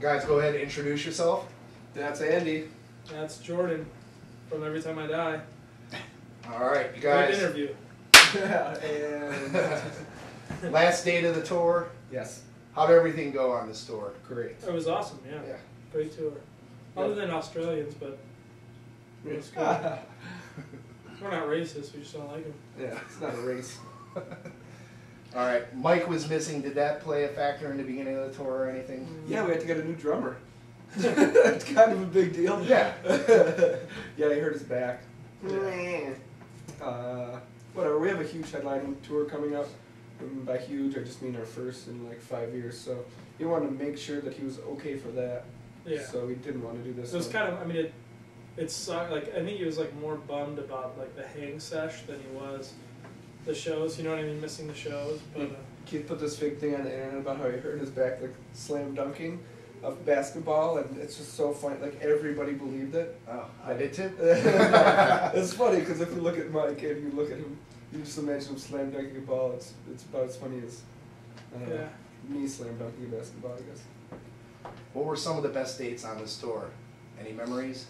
Guys, go ahead and introduce yourself. That's Andy. That's Jordan from Every Time I Die. All right, you guys. Great interview. And last date of the tour. Yes. How'd everything go on this tour? Great. It was awesome, yeah. Yeah. Great tour. Other than Australians, but it was cool. We're not racist, we just don't like them. Yeah, it's not a race. All right, Mike was missing. Did that play a factor in the beginning of the tour or anything? Yeah, we had to get a new drummer. It's kind of a big deal. Yeah. Yeah, he hurt his back. Yeah. Whatever, we have a huge headlining tour coming up. And by huge, I just mean our first in like 5 years. So we wanted to make sure that he was okay for that. Yeah. So we didn't want to do this. It was kind of, I mean, it sucked. Like, I think he was like more bummed about like the hang sesh than he was the shows. You know what I mean? Missing the shows. But Keith put this fake thing on the internet about how he hurt his back like slam dunking of basketball, and it's just so funny. Like everybody believed it. Oh, I did too. It's funny because if you look at Mike and you look at him, you just imagine him slam dunking a ball. It's about as funny as me slam dunking a basketball, I guess. What were some of the best dates on this tour? Any memories?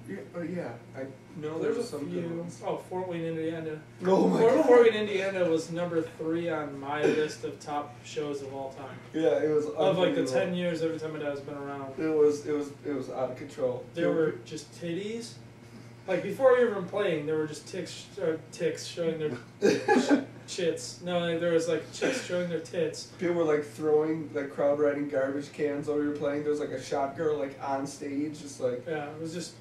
Yeah, I know there's there's a some few. good ones. Oh, Fort Wayne, Indiana. Oh my God. Fort Wayne, Indiana was number 3 on my list of top shows of all time. Yeah, it was Of like the unbelievable. 10 years Every Time I Die has been around. It was out of control. There were just titties. Like before we were even playing, there were just ticks showing their chits. No, like, there was like chicks showing their tits. People were like throwing like crowd riding garbage cans while we were playing. There was like a shot girl like on stage, just like. Yeah, it was just.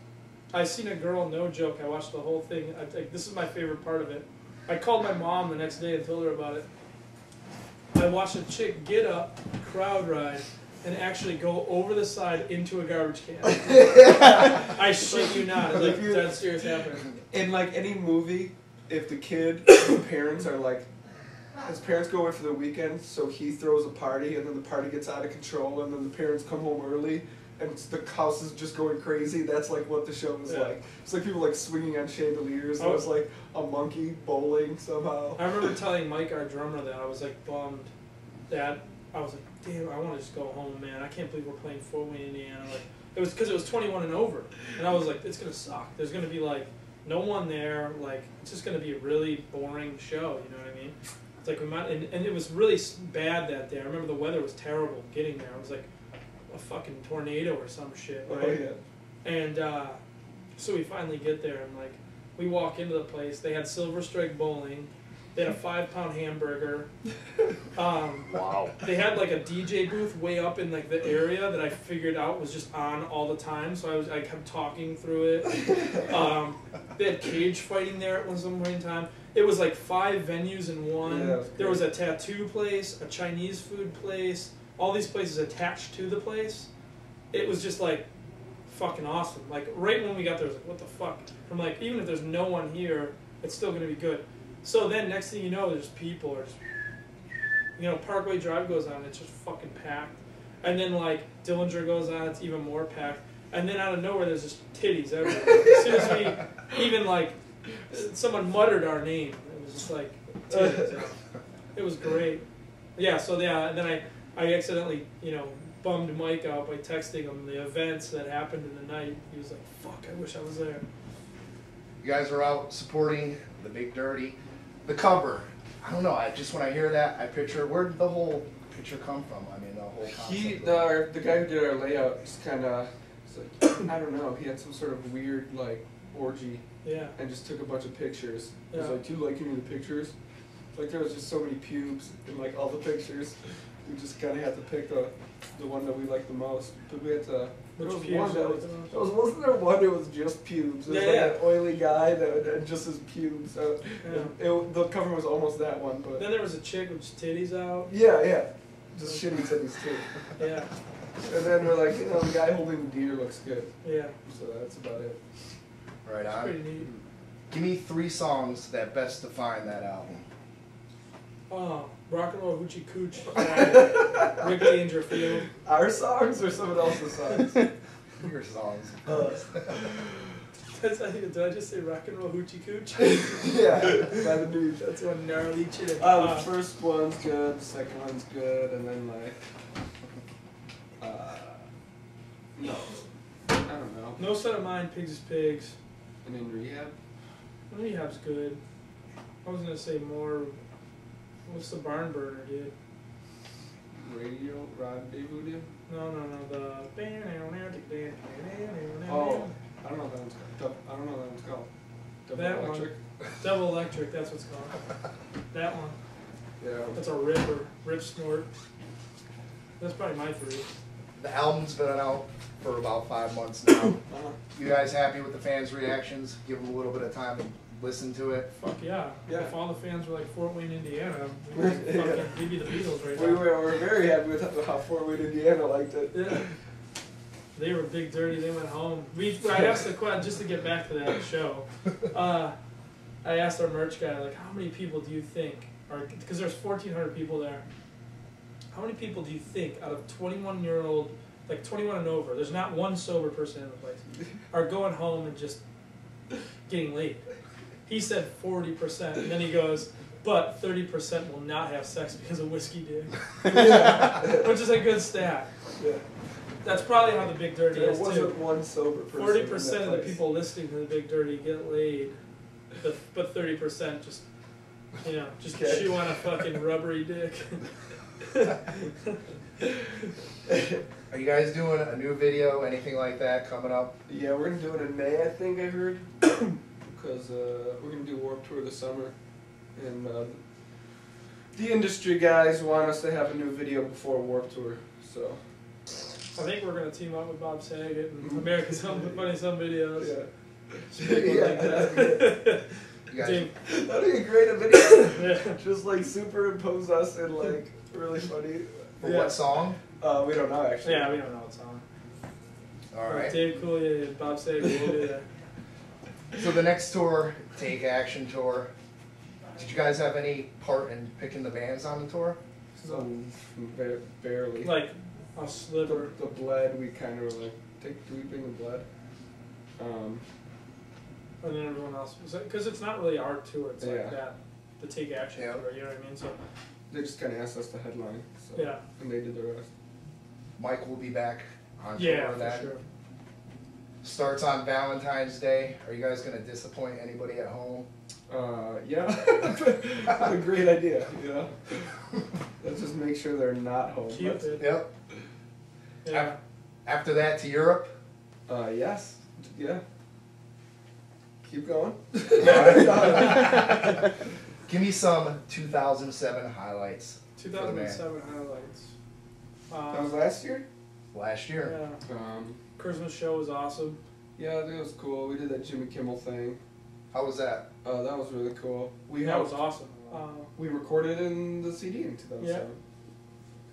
I seen a girl, no joke. I watched the whole thing. This is my favorite part of it. I called my mom the next day and told her about it. I watched a chick get up, crowd ride, and actually go over the side into a garbage can. I shit you not. It's like dead serious happening. In like any movie, if the kid, parents are like, his parents go away for the weekend, so he throws a party, and then the party gets out of control, and then the parents come home early, and the house is just going crazy. That's like what the show was like. It's like people like swinging on chandeliers. It was like a monkey bowling somehow. I remember telling Mike, our drummer, that I was like bummed that I was like, damn, I want to just go home, man. I can't believe we're playing Fort Wayne, Indiana. Like, it was because it was 21 and over, and I was like, it's gonna suck. There's gonna be like no one there. Like, it's just gonna be a really boring show. You know what I mean? It's like we might, and it was really bad that day. I remember the weather was terrible getting there. It was like a fucking tornado or some shit. Right? Oh yeah. And so we finally get there, and like we walk into the place. They had Silver Strike bowling. They had a 5-pound hamburger. Wow. They had like a DJ booth way up in like the area that I figured out was just on all the time. So I kept talking through it. They had cage fighting there at some point in time. It was like 5 venues in one. Yeah, there was a tattoo place, a Chinese food place, all these places attached to the place. It was just like fucking awesome. Like right when we got there, I was like, what the fuck? I'm like, even if there's no one here, it's still gonna be good. So then next thing you know, there's people, or just, you know, Parkway Drive goes on, it's just fucking packed. And then like Dillinger goes on, it's even more packed. And then out of nowhere, there's just titties everywhere. As soon as we even like, someone muttered our name, it was just like titties. It was great. Yeah. So yeah, and then I accidentally, you know, bummed Mike out by texting him the events that happened in the night. He was like, "Fuck, I wish I was there." You guys are out supporting the Big Dirty. The cover, I don't know. When I hear that, I picture, where did the whole picture come from? I mean, the whole concept. The guy who did our layout just kind of, like, I don't know. He had some sort of weird like orgy. Yeah. And just took a bunch of pictures. He was Yeah. like, "Do you like any of the pictures?" Like there was just so many pubes in like all the pictures. We just kind of had to pick the one that we liked the most. But we had to. There was one that wasn't there one that was just pubes. It was like an oily guy that had just his pubes. So the cover was almost that one, but then there was a chick with titties out. Yeah, just shitty titties too. Yeah. And then we're like, you know, the guy holding the deer looks good. Yeah. So that's about it. Right on. Pretty neat. Give me 3 songs that best define that album. Oh, Rock and Roll Hoochie Cooch, Rick Dangerfield. Our songs or someone else's songs? Your songs. Did I just say Rock and Roll Hoochie Cooch? Yeah, by the Nude. That's one gnarly chick. The first one's good, the second one's good, and then like No Son of Mine, Pigs is Pigs. And in Rehab? Rehab's good. I was gonna say more. What's the barn burner, dude? Radio Rendezvous? No. The. Oh, I don't know what that one's called. I don't know what that one's called. Double That Electric? one. Double Electric, that's what's called. That one. Yeah. That's a rip snort. That's probably my 3. The album's been out for about 5 months now. You guys happy with the fans' reactions? Give them a little bit of time to listen to it. Fuck yeah. Yeah. If all the fans were like Fort Wayne, Indiana, we'd be the Beatles right now. We were very happy with how Fort Wayne, Indiana liked it. Yeah. They were big dirty. They went home. I asked the question, just to get back to that show. I asked our merch guy, like, how many people do you think are, because there's 1,400 people there. How many people do you think out of 21-year-old, like 21 and over, there's not one sober person in the place, are going home and just getting laid? He said 40%, and then he goes, but 30% will not have sex because of whiskey dick. Which is a good stat. Yeah. That's probably how the Big Dirty is, too. There wasn't one sober person 40% of the people listening to the Big Dirty get laid, but 30% just, just chew on a fucking rubbery dick. Are you guys doing a new video, anything like that coming up? Yeah, we're going to do it in May, I think I heard. Because we're going to do Warped Tour this summer. And the industry guys want us to have a new video before Warped Tour. So I think we're going to team up with Bob Saget and America's Funny Some Videos. Yeah. Like that. That'd be a great video. Yeah. Just like superimpose us in like really funny. For what song? We don't know actually. Yeah, we don't know what song. Alright. Dave Coulier and Bob Saget will do that. So the next tour, Take Action Tour, did you guys have any part in picking the bands on the tour? So barely. Like a sliver. The Bled, we kind of were like, do we bring the Bled? And then everyone else, because it's not really our tour, it's like Yeah. that, the Take Action tour, you know what I mean? So They just kind of asked us to headline. So, yeah. And they did the rest. Mike will be back on tour. Yeah, then. for sure. Starts on Valentine's Day. Are you guys going to disappoint anybody at home? Yeah. What a great idea, Let's just make sure they're not home. Cupid. Yep. Yeah. After that to Europe? Yes. Yeah. Keep going. Give me some 2007 highlights. 2007 highlights. That was last year? Last year. Yeah. Christmas show was awesome. Yeah, that was cool. We did that Jimmy Kimmel thing. How was that? That was really cool. That was awesome. We recorded in the CD in 2007. Yeah.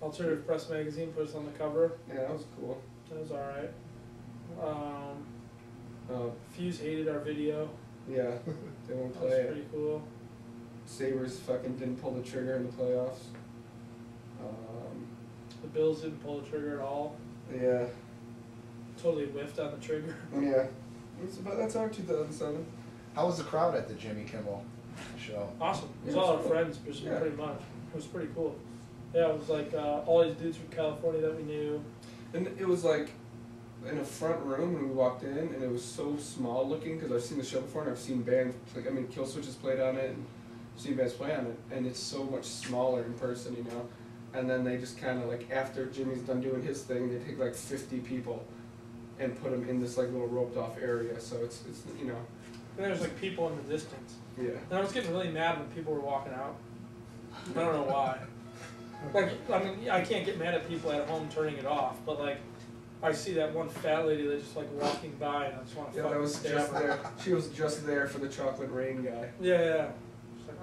Alternative Press Magazine put us on the cover. Yeah, that was cool. That was alright. Fuse hated our video. Yeah, they won't That play was it. pretty cool. Sabres fucking didn't pull the trigger in the playoffs. The Bills didn't pull the trigger at all. Yeah. Totally whiffed on the trigger. Yeah. That's our 2007. How was the crowd at the Jimmy Kimmel show? Awesome. It was Yeah, all our it's cool. friends, pretty much. It was pretty cool. Yeah, it was like all these dudes from California that we knew. And it was like in a front room when we walked in, and it was so small looking because I've seen the show before and I've seen bands, Kill Switch has played on it, and I've seen bands play on it, and it's so much smaller in person, And then they just kind of like, after Jimmy's done doing his thing, they take like 50 people and put them in this like little roped off area, so it's And there's like people in the distance. Yeah. And I was getting really mad when people were walking out. I don't know why. I can't get mad at people at home turning it off, but like, I see that one fat lady that's just like walking by, and I just want to Yeah, that fucking was stab just her. there. She was just there for the chocolate rain guy. Yeah. She's like,